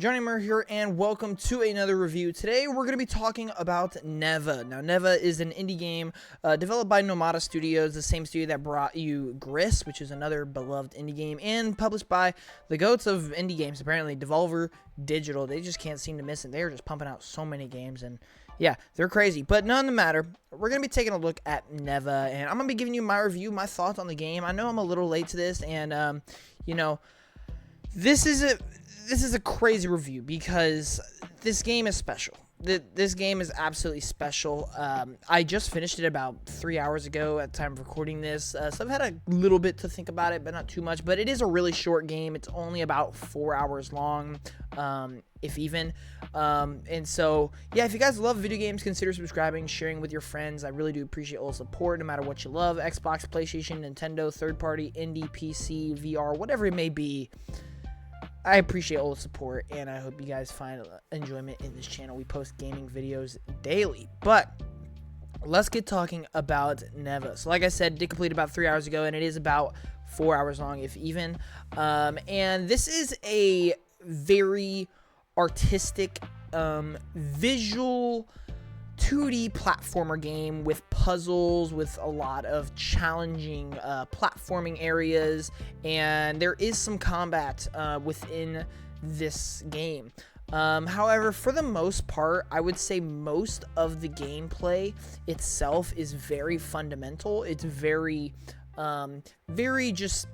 Johnny Murray here, and welcome to another review. Today, we're going to be talking about Neva. Now, Neva is an indie game developed by Nomada Studios, the same studio that brought you Gris, which is another beloved indie game, and published by the goats of indie games, apparently, Devolver Digital. They just can't seem to miss it. They're just pumping out so many games, and yeah, they're crazy. But none of the matter, we're going to be taking a look at Neva, and I'm going to be giving you my review, my thoughts on the game. I know I'm a little late to this, and, you know, this is a crazy review because this game is special. This game is absolutely special. I just finished it about 3 hours ago at the time of recording this, so I've had a little bit to think about it, but not too much. But it is a really short game. It's only about 4 hours long, if even. And so, yeah, if you guys love video games, consider subscribing, sharing with your friends. I really do appreciate all the support, no matter what you love. Xbox, PlayStation, Nintendo, third-party, indie, PC, VR, whatever it may be. I appreciate all the support, and I hope you guys find enjoyment in this channel. We post gaming videos daily, but let's get talking about Neva. So like I said, did complete about 3 hours ago, and it is about 4 hours long, if even. And this is a very artistic, visual 2D platformer game with puzzles, with a lot of challenging platforming areas, and there is some combat within this game. However, for the most part, I would say most of the gameplay itself is very fundamental. It's very just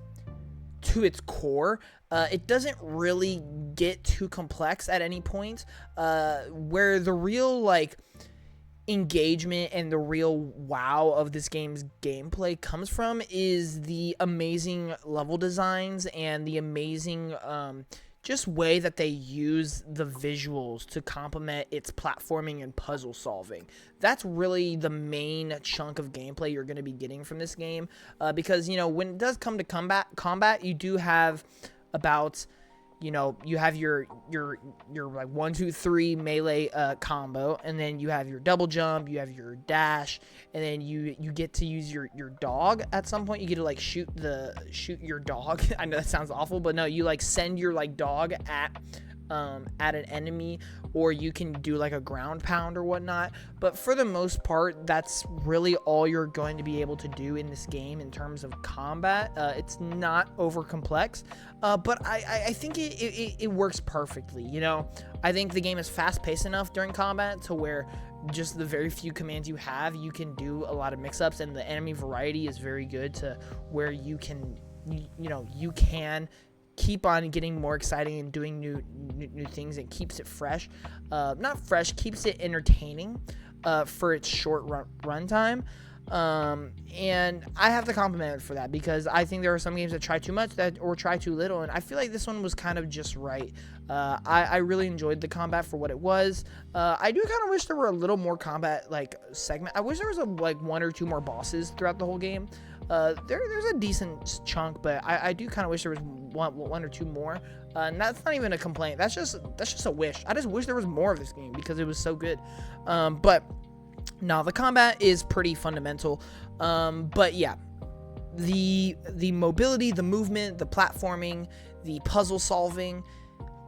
to its core. It doesn't really get too complex at any point, where the real, engagement and the real wow of this game's gameplay comes from is the amazing level designs and the amazing just way that they use the visuals to complement its platforming and puzzle solving. That's really the main chunk of gameplay you're going to be getting from this game, because, you know, when it does come to combat, you do have about, you know, you have your like 1, 2, 3 melee combo, and then you have your double jump, you have your dash, and then you get to use your dog at some point. You get to like shoot your dog. I know that sounds awful, but no, you like send your dog at an enemy, or you can do like a ground pound or whatnot. But for the most part, that's really all you're going to be able to do in this game in terms of combat. It's not over complex, but I think it works perfectly. You know, I think the game is fast paced enough during combat to where just the very few commands you have, you can do a lot of mix-ups, and the enemy variety is very good to where you can keep on getting more exciting and doing new things. It keeps it fresh, not fresh, keeps it entertaining for its short run time. And I have to compliment it for that, because I think there are some games that try too much or try too little, and I feel like this one was kind of just right. I really enjoyed the combat for what it was. I do kind of wish there were a little more combat segment. I wish there was 1 or 2 more bosses throughout the whole game. There's a decent chunk, but I do kind of wish there was one or 2 more. And that's not even a complaint. That's just a wish. I just wish there was more of this game because it was so good. But no, the combat is pretty fundamental. But yeah, the mobility, the movement, the platforming, the puzzle solving,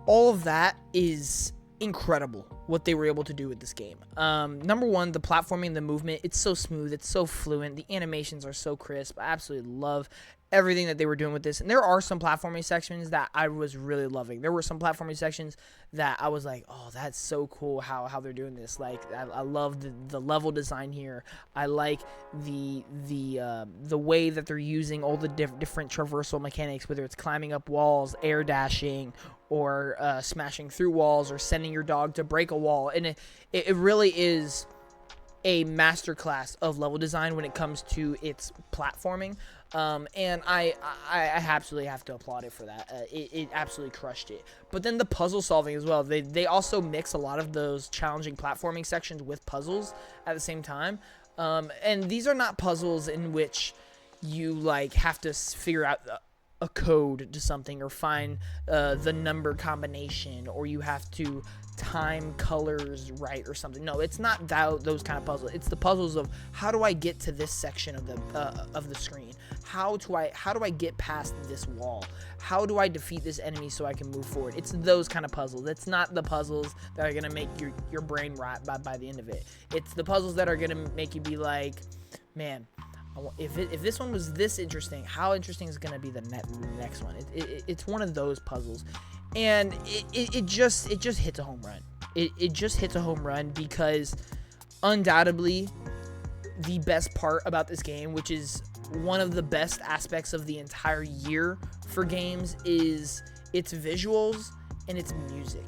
all of that is incredible what they were able to do with this game. Number one, the platforming, the movement, it's so smooth, it's so fluent, the animations are so crisp. I absolutely love everything that they were doing with this. And there are some platforming sections that I was really loving. There were some platforming sections that I was like, oh, that's so cool how they're doing this. Like, I love the level design here. I like the way that they're using all the different traversal mechanics, whether it's climbing up walls, air dashing, or smashing through walls, or sending your dog to break a wall. And it really is a masterclass of level design when it comes to its platforming. And I absolutely have to applaud it for that. It absolutely crushed it. But then the puzzle solving as well. They also mix a lot of those challenging platforming sections with puzzles at the same time. And these are not puzzles in which you have to figure out a code to something, or find the number combination, or you have to time colors right or something. No, it's not those kind of puzzles. It's the puzzles of, how do I get to this section of the screen? How do I get past this wall? How do I defeat this enemy so I can move forward? It's those kind of puzzles. It's not the puzzles that are gonna make your brain rot by the end of it. It's the puzzles that are gonna make you be like, man, if this one was this interesting, how interesting is gonna be the next one? It's one of those puzzles. And it just hits a home run. It just hits a home run, because undoubtedly the best part about this game, which is one of the best aspects of the entire year for games, is its visuals and its music.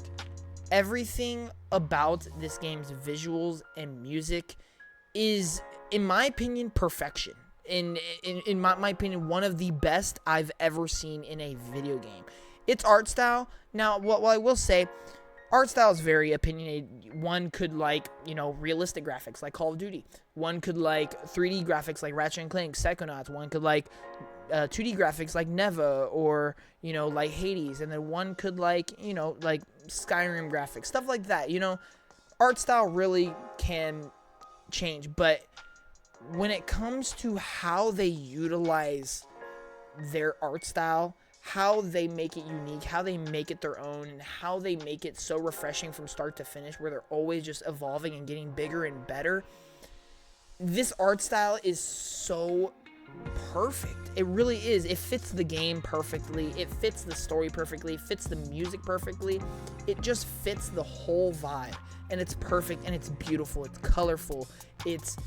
Everything about this game's visuals and music is, in my opinion, perfection. In my opinion, one of the best I've ever seen in a video game. Its art style, now, what I will say, art style is very opinionated. One could like, realistic graphics like Call of Duty. One could like 3D graphics like Ratchet and Clank, Psychonauts. One could like 2D graphics like Neva, or, like Hades. And then one could like, like Skyrim graphics, stuff like that. Art style really can change. But when it comes to how they utilize their art style, how they make it unique, how they make it their own, and how they make it so refreshing from start to finish, where they're always just evolving and getting bigger and better. This art style is so perfect. It really is. It fits the game perfectly. It fits the story perfectly. It fits the music perfectly. It just fits the whole vibe. And it's perfect, and it's beautiful. It's colorful. It's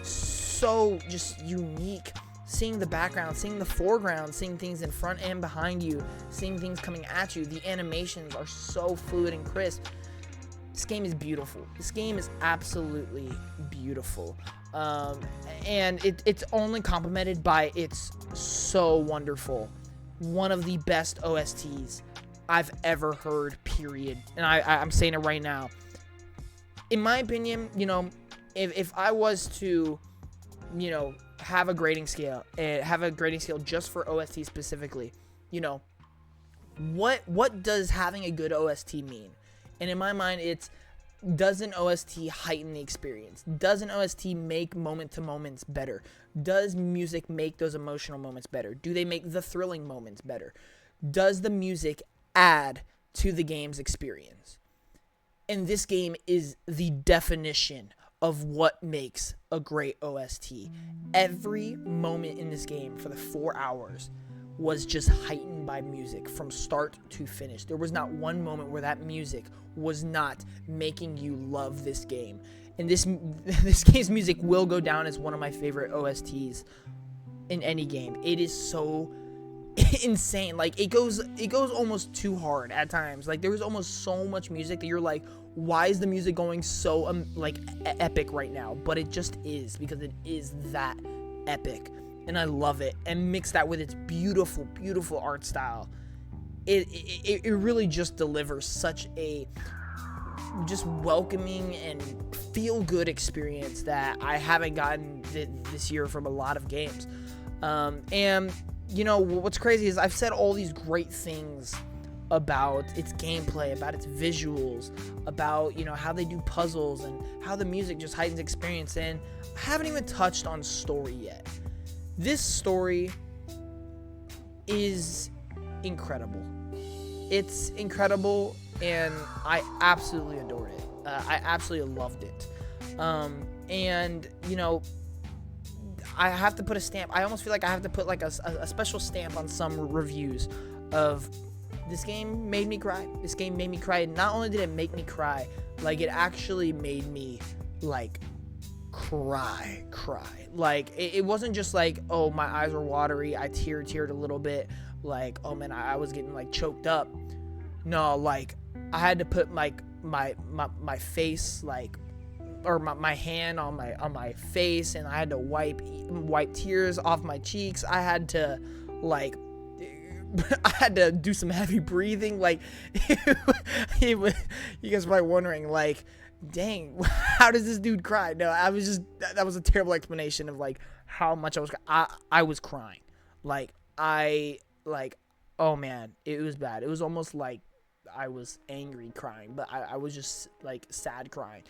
so just unique. Seeing the background, seeing the foreground, seeing things in front and behind you, seeing things coming at you. The animations are so fluid and crisp. This game is beautiful. This game is absolutely beautiful. And it's only complemented by its so wonderful, one of the best OSTs I've ever heard, period. And I'm saying it right now. In my opinion, if I was to, have a grading scale, just for OST specifically, what does having a good OST mean? And in my mind, it's, does an OST heighten the experience? Does an OST make moment-to-moments better? Does music make those emotional moments better? Do they make the thrilling moments better? Does the music add to the game's experience? And this game is the definition of what makes a great OST. Every moment in this game for the 4 hours was just heightened by music from start to finish. There was not one moment where that music was not making you love this game. And this game's music will go down as one of my favorite OSTs in any game. It is so insane. Like, it goes almost too hard at times. Like, there was almost so much music that you're like, why is the music going so epic right now? But it just is, because it is that epic, and I love it. And mix that with its beautiful, beautiful art style, it really just delivers such a just welcoming and feel good experience that I haven't gotten this year from a lot of games. And what's crazy is I've said all these great things about its gameplay, about its visuals, about how they do puzzles, and how the music just heightens experience, and I haven't even touched on story yet. This story is incredible. It's incredible, and I absolutely adored it. I absolutely loved it. And I have to put a stamp. I almost feel like I have to put like a special stamp on some reviews of, this game made me cry. This game made me cry. Not only did it make me cry, like, it actually made me like cry. Like, it wasn't just like, oh, my eyes were watery, I teared a little bit, like, oh man, I was getting like choked up. No, like, I had to put like my face, like, or my hand on my face, and I had to wipe tears off my cheeks. I had to like I had to do some heavy breathing. Like, you guys are probably wondering, like, dang, how does this dude cry? No, that was a terrible explanation of like how much I was crying. Like, I like, oh man, it was bad. It was almost like I was angry crying, but I was just like sad crying.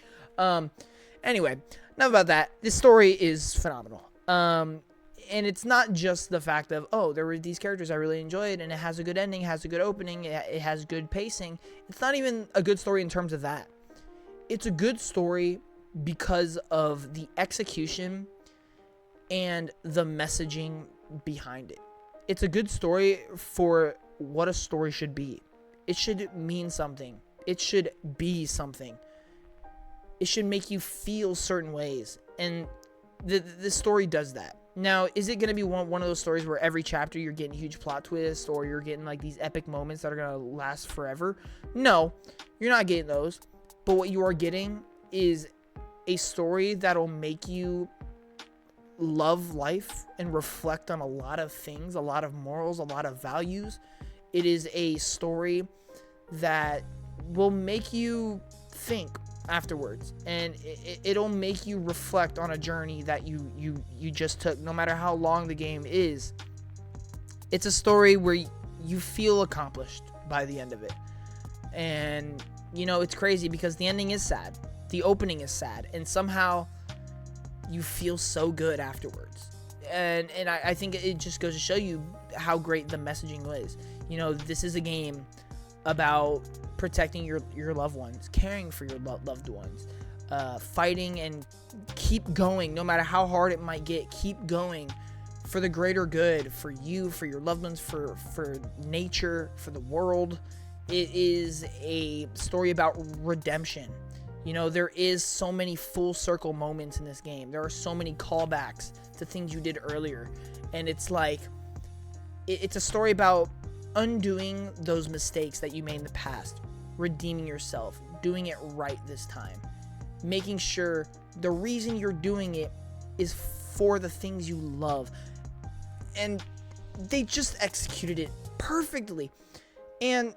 Anyway, enough about that. This story is phenomenal. And it's not just the fact of, oh, there were these characters I really enjoyed, and it has a good ending, has a good opening, it has good pacing. It's not even a good story in terms of that. It's a good story because of the execution and the messaging behind it. It's a good story for what a story should be. It should mean something. It should be something. It should make you feel certain ways. And the story does that. Now, is it going to be one of those stories where every chapter you're getting huge plot twists or you're getting like these epic moments that are going to last forever? No, you're not getting those. But what you are getting is a story that'll make you love life and reflect on a lot of things, a lot of morals, a lot of values. It is a story that will make you think afterwards, and it'll make you reflect on a journey that you just took, no matter how long the game is. It's a story where you feel accomplished by the end of it. And you know, it's crazy because the ending is sad, the opening is sad, and somehow you feel so good afterwards. And I think it just goes to show you how great the messaging is. You know, this is a game about protecting your loved ones, caring for your loved ones, fighting and keep going no matter how hard it might get. Keep going for the greater good, for you, for your loved ones, for nature, for the world. It is a story about redemption. You know, there is so many full circle moments in this game. There are so many callbacks to things you did earlier. And it's like, it's a story about undoing those mistakes that you made in the past, redeeming yourself, doing it right this time, making sure the reason you're doing it is for the things you love. And they just executed it perfectly. And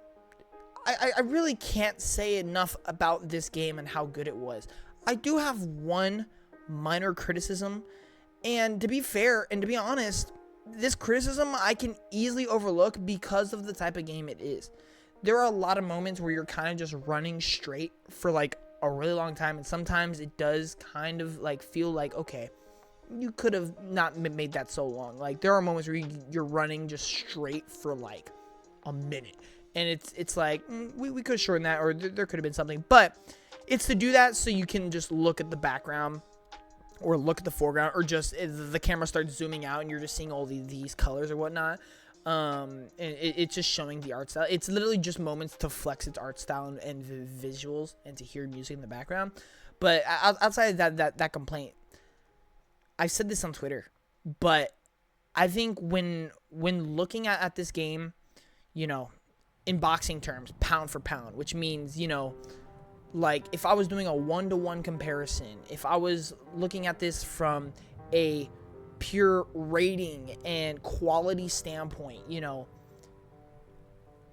I really can't say enough about this game and how good it was. I do have one minor criticism, and to be fair and to be honest, this criticism I can easily overlook because of the type of game it is. There are a lot of moments where you're kind of just running straight for like a really long time, and sometimes it does kind of like feel like, okay, you could have not made that so long. Like, there are moments where you're running just straight for like a minute. And it's like, we could shorten that, or there could have been something. But it's to do that so you can just look at the background or look at the foreground, or just the camera starts zooming out and you're just seeing all these colors or whatnot. And it's just showing the art style. It's literally just moments to flex its art style and the visuals and to hear music in the background. But outside of that complaint, I said this on Twitter, but I think when looking at this game, you know, in boxing terms, pound for pound, which means, you know, like if I was doing a 1-to-1 comparison, if I was looking at this from a pure rating and quality standpoint, you know,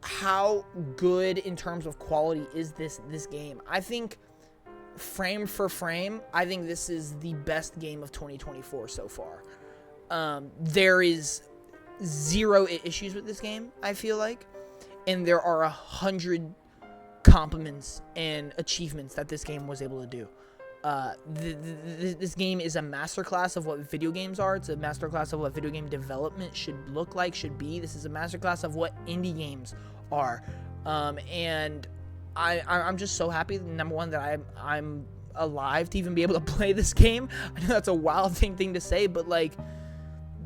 how good in terms of quality is this game? I think frame for frame, I think this is the best game of 2024 so far. There is zero issues with this game, I feel like. And there are 100 compliments and achievements that this game was able to do. This game is a masterclass of what video games are. It's a masterclass of what video game development should look like, should be. This is a masterclass of what indie games are. And I'm just so happy, number one, that I'm alive to even be able to play this game. I know that's a wild thing to say, but like,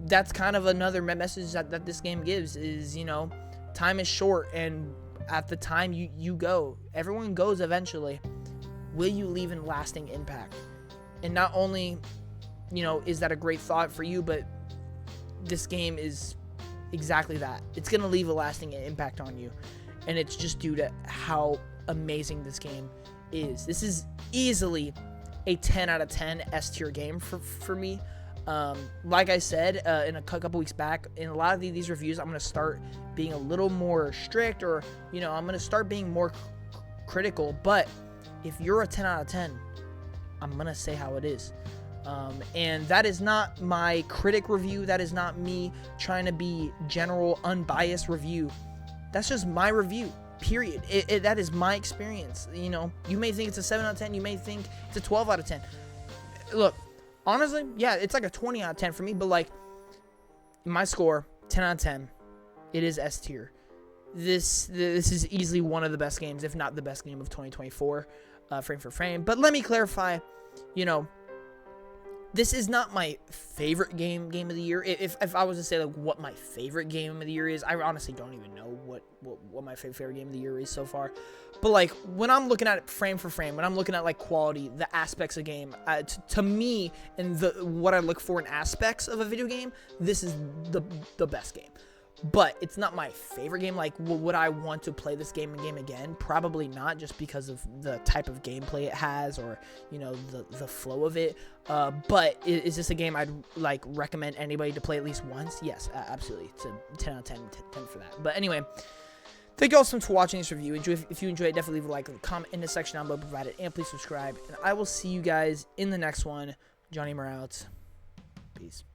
that's kind of another message that this game gives is, you know, time is short, and at the time you go, everyone goes eventually. Will you leave a lasting impact? And not only, you know, is that a great thought for you, but this game is exactly that. It's going to leave a lasting impact on you. And it's just due to how amazing this game is. This is easily a 10 out of 10 S tier game for me. Like I said in a couple weeks back, in a lot of these reviews, I'm going to start being a little more strict, or, you know, I'm going to start being more critical. But if you're a 10 out of 10, I'm going to say how it is. And that is not my critic review. That is not me trying to be general, unbiased review. That's just my review, period. That is my experience. You know, you may think it's a 7 out of 10. You may think it's a 12 out of 10. Look, honestly, yeah, it's like a 20 out of 10 for me. But, like, my score, 10 out of 10. It is S tier. This is easily one of the best games, if not the best game of 2024, frame for frame. But let me clarify, you know, this is not my favorite game of the year. If I was to say, like, what my favorite game of the year is, I honestly don't even know what my favorite game of the year is so far. But, like, when I'm looking at it frame for frame, when I'm looking at, like, quality, the aspects of game, to me, and what I look for in aspects of a video game, this is the best game. But it's not my favorite game. Like, would I want to play this game again? Probably not, just because of the type of gameplay it has, or, you know, the flow of it. But is this a game I'd, like, recommend anybody to play at least once? Yes, absolutely. It's a 10 out of 10 for that. But anyway, thank you all so much for watching this review. If you enjoyed it, definitely leave a like and comment in the section down below provided, and please subscribe. And I will see you guys in the next one. Johnny Moore out. Peace.